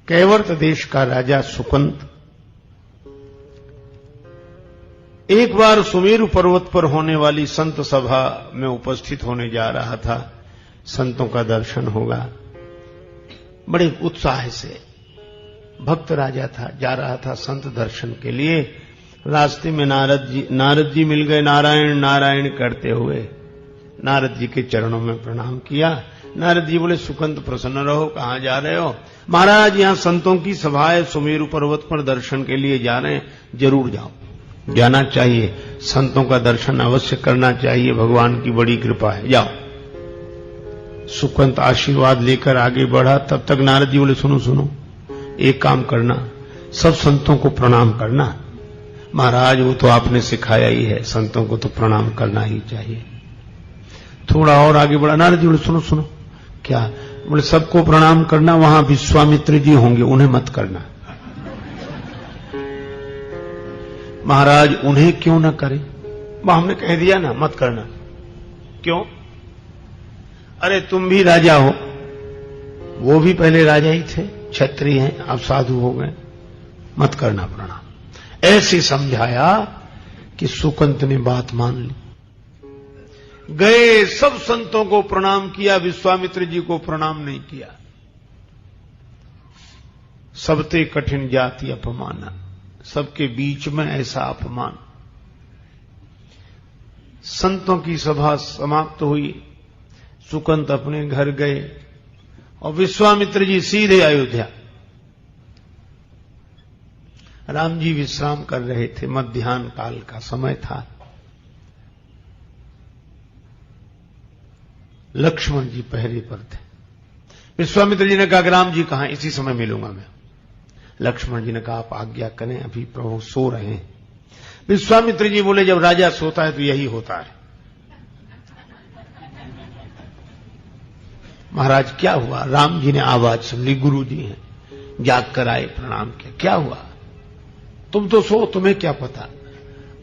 कैवर्त देश का राजा सुकंत एक बार सुमेरु पर्वत पर होने वाली संत सभा में उपस्थित होने जा रहा था। संतों का दर्शन होगा, बड़े उत्साह से भक्त राजा था, जा रहा था संत दर्शन के लिए। रास्ते में नारद जी मिल गए। नारायण नारायण करते हुए नारद जी के चरणों में प्रणाम किया। नारद जी बोले, सुकंत प्रसन्न रहो, कहां जा रहे हो? महाराज, यहां संतों की सभा है, सुमेरु पर्वत पर दर्शन के लिए जा रहे हैं। जरूर जाओ, जाना चाहिए, संतों का दर्शन अवश्य करना चाहिए, भगवान की बड़ी कृपा है, जाओ। सुकंत आशीर्वाद लेकर आगे बढ़ा। तब तक नारद जी बोले, सुनो सुनो, एक काम करना, सब संतों को प्रणाम करना। महाराज, वो तो आपने सिखाया ही है, संतों को तो प्रणाम करना ही चाहिए। थोड़ा और आगे बढ़ा। नारद जी बोले, सुनो सुनो। क्या? बोले, सबको प्रणाम करना, वहां विश्वामित्र जी होंगे, उन्हें मत करना। महाराज, उन्हें क्यों ना करें? हमने कह दिया ना, मत करना। क्यों? अरे तुम भी राजा हो, वो भी पहले राजा ही थे, क्षत्रिय हैं, अब साधु हो गए, मत करना प्रणाम। ऐसे समझाया कि सुकंत ने बात मान ली। गए, सब संतों को प्रणाम किया, विश्वामित्र जी को प्रणाम नहीं किया। सबते कठिन जाति अपमान, सबके बीच में ऐसा अपमान। संतों की सभा समाप्त हुई, सुकंत अपने घर गए और विश्वामित्र जी सीधे अयोध्या। राम जी विश्राम कर रहे थे, मध्याह्न काल का समय था। लक्ष्मण जी पहरे पर थे। विश्वामित्र जी ने कहा, राम जी कहां? इसी समय मिलूंगा मैं। लक्ष्मण जी ने कहा, आप आज्ञा करें, अभी प्रभु सो रहे हैं। विश्वामित्र जी बोले, जब राजा सोता है तो यही होता है। महाराज, क्या हुआ? राम जी ने आवाज सुन ली, गुरु जी हैं, जाग कर आए, प्रणाम किया। क्या हुआ? तुम तो सो, तुम्हें क्या पता?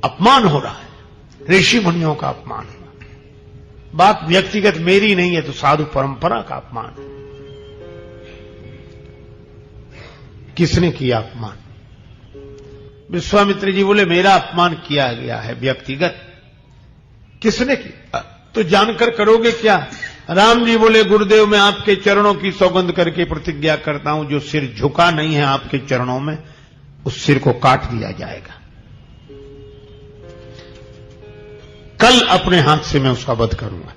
अपमान हो रहा है, ऋषि मुनियों का अपमान है। बात व्यक्तिगत मेरी नहीं है, तो साधु परंपरा का अपमान है। किसने किया अपमान? विश्वामित्र जी बोले, मेरा अपमान किया गया है व्यक्तिगत। किसने किया? तो जानकर करोगे क्या? राम जी बोले, गुरुदेव, मैं आपके चरणों की सौगंध करके प्रतिज्ञा करता हूं, जो सिर झुका नहीं है आपके चरणों में, उस सिर को काट दिया जाएगा। कल अपने हाथ से मैं उसका वध करूंगा।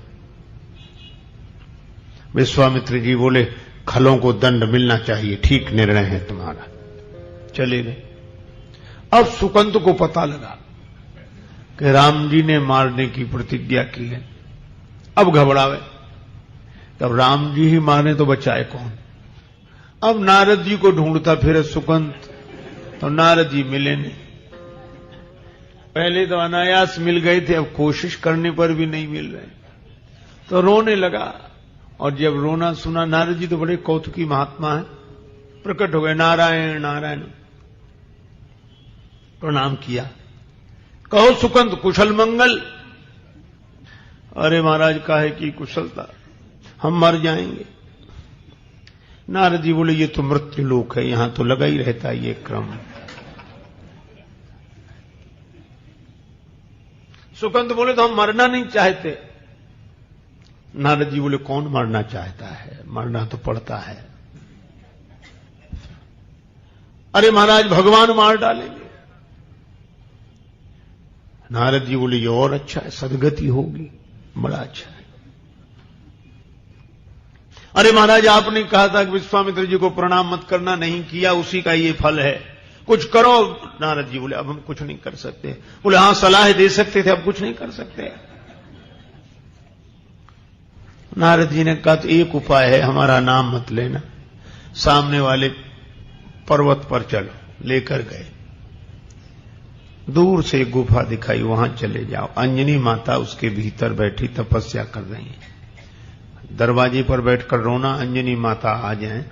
विश्वामित्र जी बोले, खलों को दंड मिलना चाहिए, ठीक निर्णय है तुम्हारा। चले गए। अब सुकंत को पता लगा कि राम जी ने मारने की प्रतिज्ञा की है। अब घबरावे, तब राम जी ही मारे तो बचाए कौन? अब नारद जी को ढूंढता फिरे सुकंत, तो नारद जी मिले नहीं। पहले तो अनायास मिल गए थे, अब कोशिश करने पर भी नहीं मिल रहे, तो रोने लगा। और जब रोना सुना, नारद जी तो बड़े कौतुकी महात्मा है, प्रकट हो गए, नारायण नारायण, प्रणाम किया। कहो सुकंत, कुशल मंगल? अरे महाराज, काहे की कुशलता, हम मर जाएंगे। नारद जी बोले, ये तो मृत्यु लोक है, यहां तो लगा ही रहता है ये क्रम। सुकंत बोले, तो हम मरना नहीं चाहते। नारद जी बोले, कौन मरना चाहता है? मरना तो पड़ता है। अरे महाराज, भगवान मार डालेंगे। नारद जी बोले, ये और अच्छा है, सदगति होगी, बड़ा अच्छा है। अरे महाराज, आपने कहा था कि विश्वामित्र जी को प्रणाम मत करना, नहीं किया, उसी का ये फल है, कुछ करो। नारद जी बोले, अब हम कुछ नहीं कर सकते। बोले, हां, सलाह दे सकते थे, अब कुछ नहीं कर सकते। नारद जी ने कहा, तो एक उपाय है, हमारा नाम मत लेना, सामने वाले पर्वत पर चलो। लेकर गए, दूर से एक गुफा दिखाई, वहां चले जाओ। अंजनी माता उसके भीतर बैठी तपस्या कर रही है। दरवाजे पर बैठकर रोना, अंजनी माता आ जाएं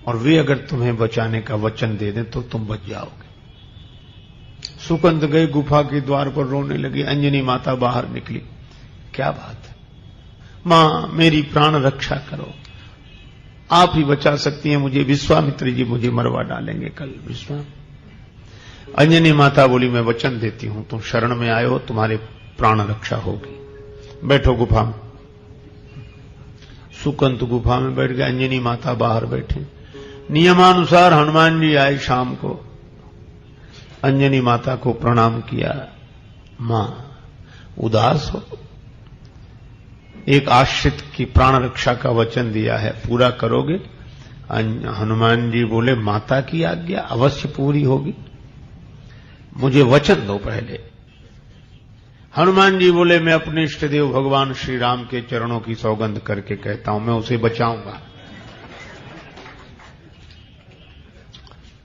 और वे अगर तुम्हें बचाने का वचन दे दें तो तुम बच जाओगे। सुकंत गए, गुफा के द्वार पर रोने लगी। अंजनी माता बाहर निकली, क्या बात है? मां, मेरी प्राण रक्षा करो। आप ही बचा सकती हैं मुझे, विश्वामित्र जी मुझे मरवा डालेंगे कल। अंजनी माता बोली मैं वचन देती हूं, तुम शरण में आए हो, तुम्हारे प्राण रक्षा होगी, बैठो गुफा में। सुकंत गुफा में बैठ गए, अंजनी माता बाहर बैठे। नियमानुसार हनुमान जी आए शाम को, अंजनी माता को प्रणाम किया। मां उदास हो, एक आश्रित की प्राण रक्षा का वचन दिया है, पूरा करोगे? हनुमान जी बोले माता की आज्ञा अवश्य पूरी होगी, मुझे वचन दो पहले। हनुमान जी बोले मैं अपने इष्ट देव भगवान श्री राम के चरणों की सौगंध करके कहता हूं, मैं उसे बचाऊंगा।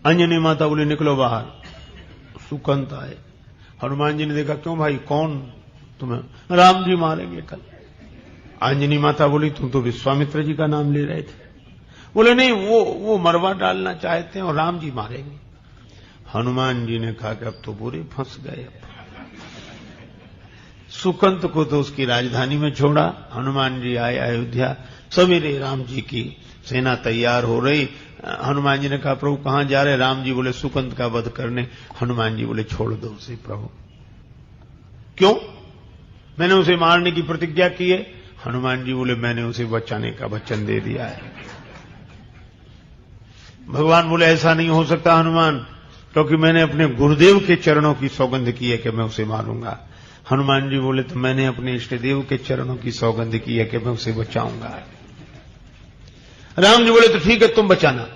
अंजनी माता बोली निकलो बाहर। सुकंत आए, हनुमान जी ने देखा क्यों भाई, कौन तुम्हें? राम जी मारेंगे कल। अंजनी माता बोली तुम तो विश्वामित्र जी का नाम ले रहे थे। बोले नहीं, वो मरवा डालना चाहते हैं और राम जी मारेंगे। हनुमान जी ने कहा कि अब तो बुरे फंस गए। सुकंत को तो उसकी राजधानी में छोड़ा। हनुमान जी आए अयोध्या, सवेरे राम जी की सेना तैयार हो रही। हनुमान जी ने कहा प्रभु कहां जा रहे? राम जी बोले सुकंत का वध करने। हनुमान जी बोले छोड़ दो उसे प्रभु। क्यों? मैंने उसे मारने की प्रतिज्ञा की है। हनुमान जी बोले मैंने उसे बचाने का वचन दे दिया है। भगवान बोले ऐसा नहीं हो सकता हनुमान, क्योंकि मैंने अपने गुरुदेव के चरणों की सौगंध की है कि मैं उसे मारूंगा। हनुमान जी बोले तो मैंने अपने इष्ट देव के चरणों की सौगंध की है कि मैं उसे बचाऊंगा। राम जी बोले तो ठीक है तुम बचाना,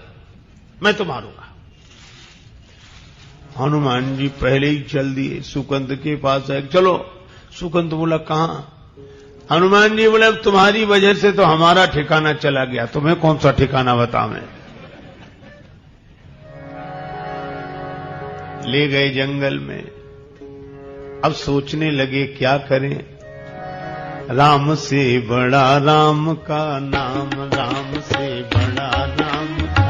मैं तो मारूंगा। हनुमान जी पहले ही चल दिए सुकंत के पास आए। चलो। सुकंत बोला कहां? हनुमान जी बोले अब तुम्हारी वजह से तो हमारा ठिकाना चला गया, तुम्हें कौन सा ठिकाना बताऊं? ले गए जंगल में। अब सोचने लगे क्या करें। राम से बड़ा राम का नाम, राम से बड़ा राम का।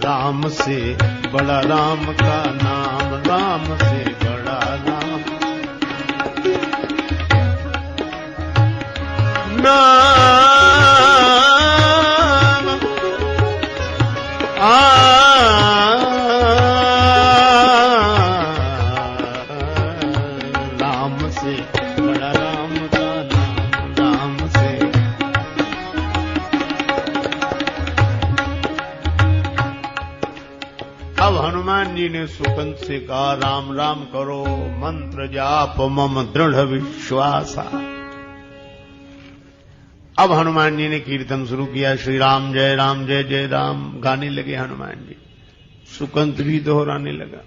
राम से बड़ा राम का नाम, राम से बड़ा राम नाम। राम से बड़ा राम का नाम, राम से। अब हनुमान जी ने सुकंत से कहा राम राम करो, मंत्र जाप मम दृढ़ विश्वासा। अब हनुमान जी ने कीर्तन शुरू किया, श्री राम जय जय राम गाने लगे हनुमान जी। सुकंत भी दोहराने लगा।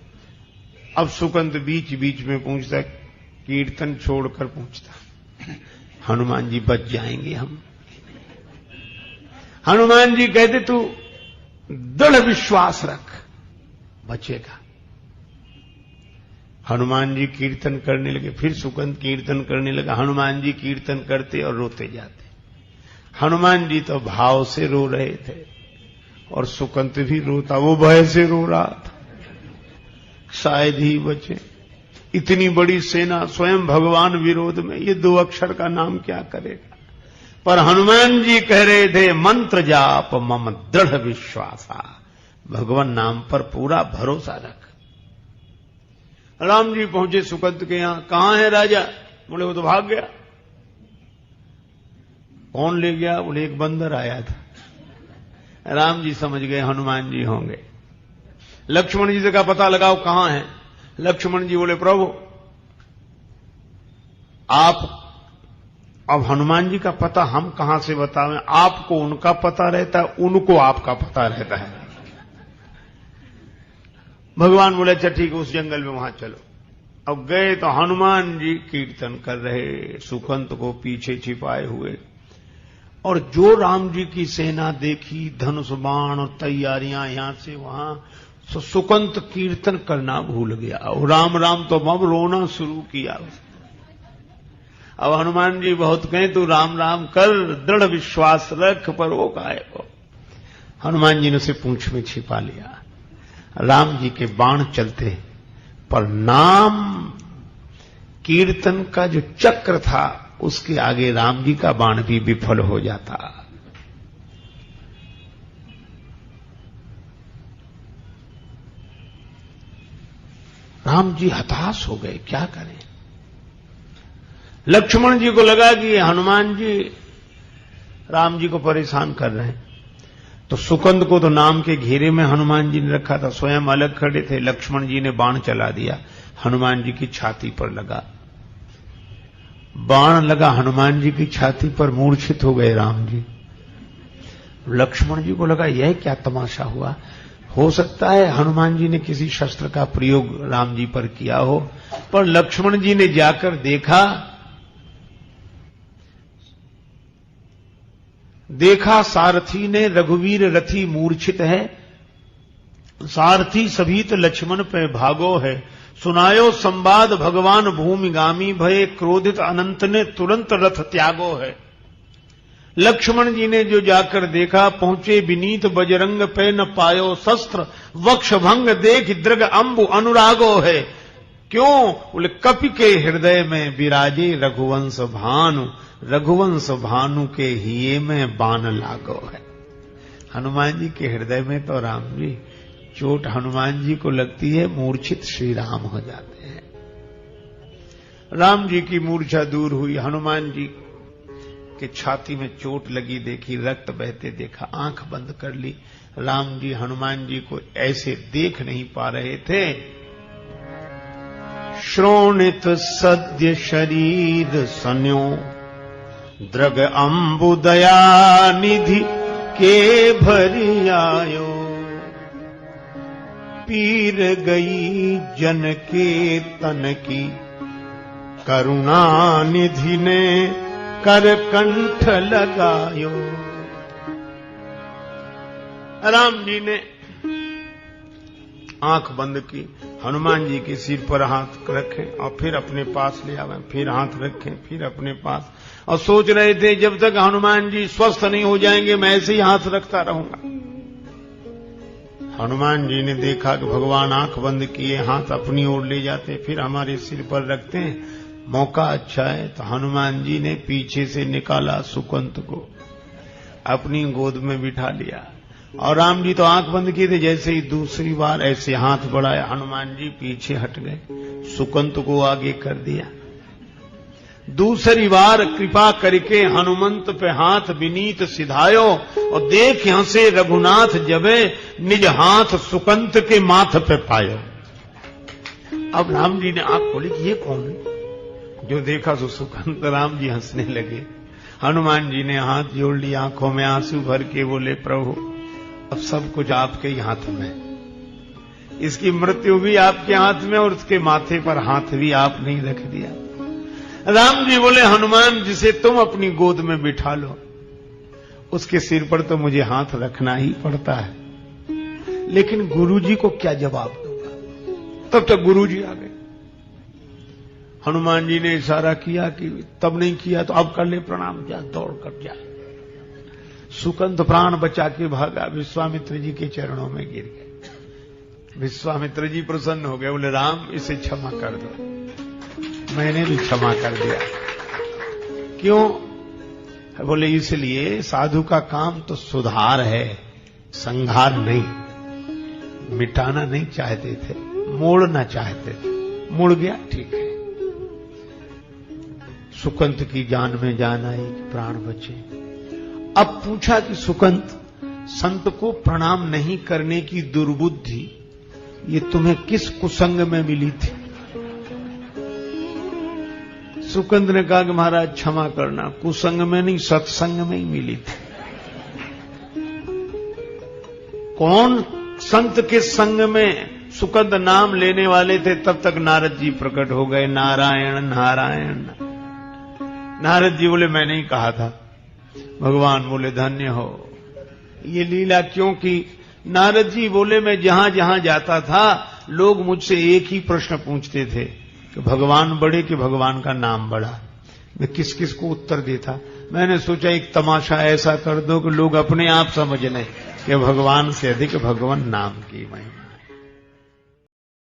अब सुकंत बीच बीच में पूछता, कीर्तन छोड़कर पूछता हनुमान जी बच जाएंगे हम? हनुमान जी कहते तू दृढ़ विश्वास रख, बचेगा। हनुमान जी कीर्तन करने लगे। फिर सुकंत कीर्तन करने लगा। हनुमान जी कीर्तन करते और रोते जाते। हनुमान जी तो भाव से रो रहे थे और सुकंत भी रोता, वो भय से रो रहा था, शायद ही बचे। इतनी बड़ी सेना, स्वयं भगवान विरोध में, ये दो अक्षर का नाम क्या करेगा? पर हनुमान जी कह रहे थे मंत्र जाप मम दृढ़ विश्वासा, भगवान नाम पर पूरा भरोसा रख। राम जी पहुंचे सुकंत के यहां। कहां है राजा? बोले वो तो भाग गया। कौन ले गया? बोले एक बंदर आया था। राम जी समझ गए हनुमान जी होंगे। लक्ष्मण जी से कहा पता लगाओ कहां है। लक्ष्मण जी बोले प्रभु आप, अब हनुमान जी का पता हम कहां से बतावें? आपको उनका पता रहता है, उनको आपका पता रहता है। भगवान बोले अच्छा ठीक है, उस जंगल में वहां चलो। अब गए तो हनुमान जी कीर्तन कर रहे, सुकंत को पीछे छिपाए हुए। और जो राम जी की सेना देखी, धनुष बाण और तैयारियां यहां से वहां, तो सुकंत कीर्तन करना भूल गया और राम राम तो अब रोना शुरू किया। अब हनुमान जी बहुत कहें तू राम राम कर, दृढ़ विश्वास रख, पर वो काहे को। हनुमान जी ने उसे पूंछ में छिपा लिया। राम जी के बाण चलते, पर नाम कीर्तन का जो चक्र था उसके आगे राम जी का बाण भी विफल हो जाता। राम जी हताश हो गए, क्या करें। लक्ष्मण जी को लगा कि हनुमान जी राम जी को परेशान कर रहे हैं, तो सुकंद को तो नाम के घेरे में हनुमान जी ने रखा था, स्वयं अलग खड़े थे। लक्ष्मण जी ने बाण चला दिया, हनुमान जी की छाती पर लगा। बाण लगा हनुमान जी की छाती पर, मूर्छित हो गए राम जी। लक्ष्मण जी को लगा यह क्या तमाशा हुआ, हो सकता है हनुमान जी ने किसी शस्त्र का प्रयोग राम जी पर किया हो। पर लक्ष्मण जी ने जाकर देखा सारथी ने रघुवीर रथी मूर्छित है, सारथी सभीत लक्ष्मण पे भागो है, सुनायो संवाद भगवान भूमिगामी भये, क्रोधित अनंत ने तुरंत रथ त्यागो है। लक्ष्मण जी ने जो जाकर देखा, पहुंचे विनीत बजरंग पे न पायो शस्त्र, वक्ष भंग देख दृग अंबु अनुरागो है। क्यों? बोले कपि के हृदय में विराजे रघुवंश भानु, रघुवंश भानु के हिये में बाण लागो है। हनुमान जी के हृदय में तो राम जी, चोट हनुमान जी को लगती है, मूर्छित श्री राम हो जाते हैं। राम जी की मूर्छा दूर हुई, हनुमान जी के छाती में चोट लगी देखी, रक्त बहते देखा, आंख बंद कर ली। राम जी हनुमान जी को ऐसे देख नहीं पा रहे थे। श्रोणित सद्य शरीर सन्यो, द्रग अंबु दया निधि के भरि आयो, पीर गई जन के तन की, करुणा निधि ने कर कंठ लगायो। राम जी ने आंख बंद की, हनुमान जी के सिर पर हाथ रखे और फिर अपने पास ले आवे, फिर हाथ रखे, फिर अपने पास, और सोच रहे थे जब तक हनुमान जी स्वस्थ नहीं हो जाएंगे मैं ऐसे ही हाथ रखता रहूंगा। हनुमान जी ने देखा कि भगवान आंख बंद किए हाथ अपनी ओर ले जाते, फिर हमारे सिर पर रखते हैं, मौका अच्छा है। तो हनुमान जी ने पीछे से निकाला सुकंत को, अपनी गोद में बिठा लिया, और राम जी तो आंख बंद किए थे। जैसे ही दूसरी बार ऐसे हाथ बढ़ाया, हनुमान जी पीछे हट गए, सुकंत को आगे कर दिया। दूसरी बार कृपा करके हनुमंत पे हाथ विनीत सिधायो, और देख हंसे रघुनाथ जबे, निज हाथ सुकंत के माथ पे पायो। अब राम जी ने आंख खोली कि ये कौन है, जो देखा तो सुकंत। राम जी हंसने लगे। हनुमान जी ने हाथ जोड़ लिया, आंखों में आंसू भर के बोले, प्रभु अब सब कुछ आपके ही हाथ में, इसकी मृत्यु भी आपके हाथ में और उसके माथे पर हाथ भी आपने ही रख दिया। राम जी बोले, हनुमान जिसे तुम अपनी गोद में बिठा लो, उसके सिर पर तो मुझे हाथ रखना ही पड़ता है, लेकिन गुरुजी को क्या जवाब दूंगा। तब तक गुरुजी आ गए। हनुमान जी ने इशारा किया कि तब नहीं किया तो अब कर ले प्रणाम, जा दौड़ कर जा। सुकंत प्राण बचा के भागा, विश्वामित्र जी के चरणों में गिर गए। विश्वामित्र जी प्रसन्न हो गए, बोले राम इसे क्षमा कर दो। मैंने भी क्षमा कर दिया। क्यों? बोले इसलिए साधु का काम तो सुधार है, संहार नहीं। मिटाना नहीं चाहते थे, मोड़ना चाहते थे, मुड़ गया ठीक है। सुकंत की जान में जान आई, प्राण बचे। अब पूछा कि सुकंत, संत को प्रणाम नहीं करने की दुर्बुद्धि ये तुम्हें किस कुसंग में मिली थी? सुकंत ने कहा कि महाराज क्षमा करना, कुसंग में नहीं सत्संग में ही मिली थी। कौन संत के संग में सुकंत नाम लेने वाले थे, तब तक नारद जी प्रकट हो गए। नारायण नारायण। नारद जी बोले मैंने ही कहा था। भगवान बोले धन्य हो। ये लीला क्योंकि नारद जी बोले मैं जहां जहां जाता था लोग मुझसे एक ही प्रश्न पूछते थे कि भगवान बड़े कि भगवान का नाम बड़ा। मैं किस किस को उत्तर देता। मैंने सोचा एक तमाशा ऐसा कर दो कि लोग अपने आप समझ लें कि भगवान से अधिक भगवान नाम की महिमा।